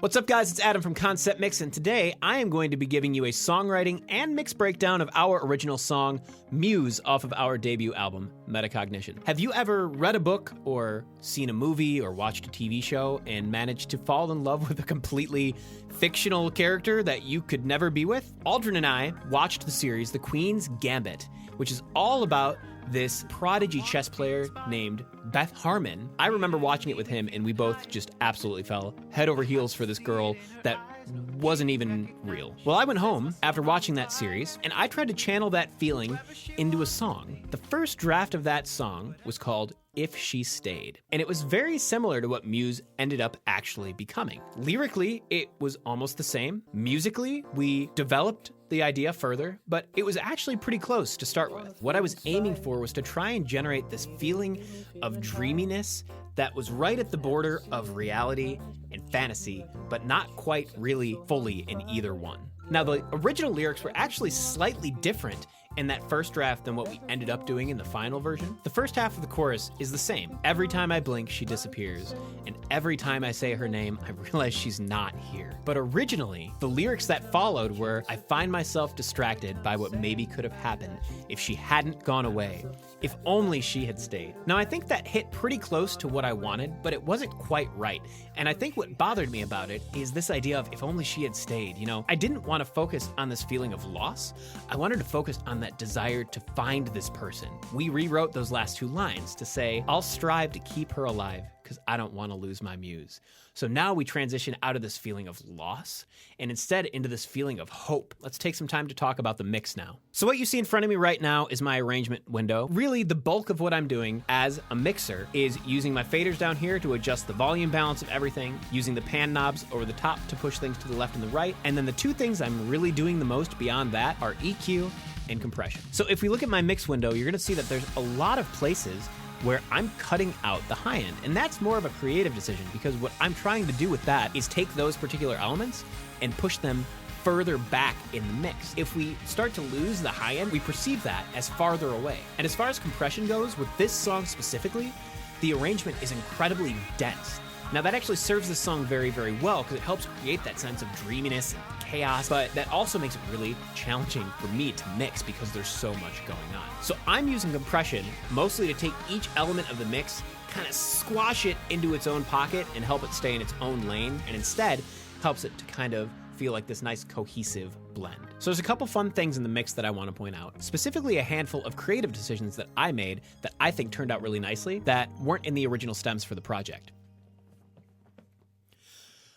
What's up, guys? It's Adam from Concept Mix, and today I am going to be giving you a songwriting and mix breakdown of our original song, Muse, off of our debut album, Metacognition. Have you ever read a book or seen a movie or watched a TV show and managed to fall in love with a completely fictional character that you could never be with? Aldrin and I watched the series The Queen's Gambit, which is all about this prodigy chess player named Beth Harmon. I remember watching it with him, and we both just absolutely fell head over heels for this girl that wasn't even real. Well, I went home after watching that series, and I tried to channel that feeling into a song. The first draft of that song was called If She Stayed, and it was very similar to what Muse ended up actually becoming. Lyrically, it was almost the same. Musically, we developed the idea further, but it was actually pretty close to start with. What I was aiming for was to try and generate this feeling of dreaminess that was right at the border of reality and fantasy, but not quite really fully in either one. Now, the original lyrics were actually slightly different in that first draft than what we ended up doing in the final version. The first half of the chorus is the same. Every time I blink, she disappears, and every time I say her name, I realize she's not here. But originally, the lyrics that followed were, I find myself distracted by what maybe could have happened if she hadn't gone away, if only she had stayed. Now, I think that hit pretty close to what I wanted, but it wasn't quite right. And I think what bothered me about it is this idea of if only she had stayed. You know, I didn't want to focus on this feeling of loss. I wanted to focus on that desire to find this person. We rewrote those last two lines to say, I'll strive to keep her alive because I don't want to lose my muse. So now we transition out of this feeling of loss and instead into this feeling of hope. Let's take some time to talk about the mix now. So what you see in front of me right now is my arrangement window. Really, the bulk of what I'm doing as a mixer is using my faders down here to adjust the volume balance of everything, using the pan knobs over the top to push things to the left and the right, and then the two things I'm really doing the most beyond that are EQ and compression. So if we look at my mix window, you're gonna see that there's a lot of places where I'm cutting out the high end. And that's more of a creative decision because what I'm trying to do with that is take those particular elements and push them further back in the mix. If we start to lose the high end, we perceive that as farther away. And as far as compression goes, with this song specifically, the arrangement is incredibly dense. Now that actually serves this song very, very well because it helps create that sense of dreaminess and chaos, but that also makes it really challenging for me to mix because there's so much going on. So I'm using compression mostly to take each element of the mix, kind of squash it into its own pocket and help it stay in its own lane, and instead helps it to kind of feel like this nice cohesive blend. So there's a couple fun things in the mix that I want to point out, specifically a handful of creative decisions that I made that I think turned out really nicely that weren't in the original stems for the project.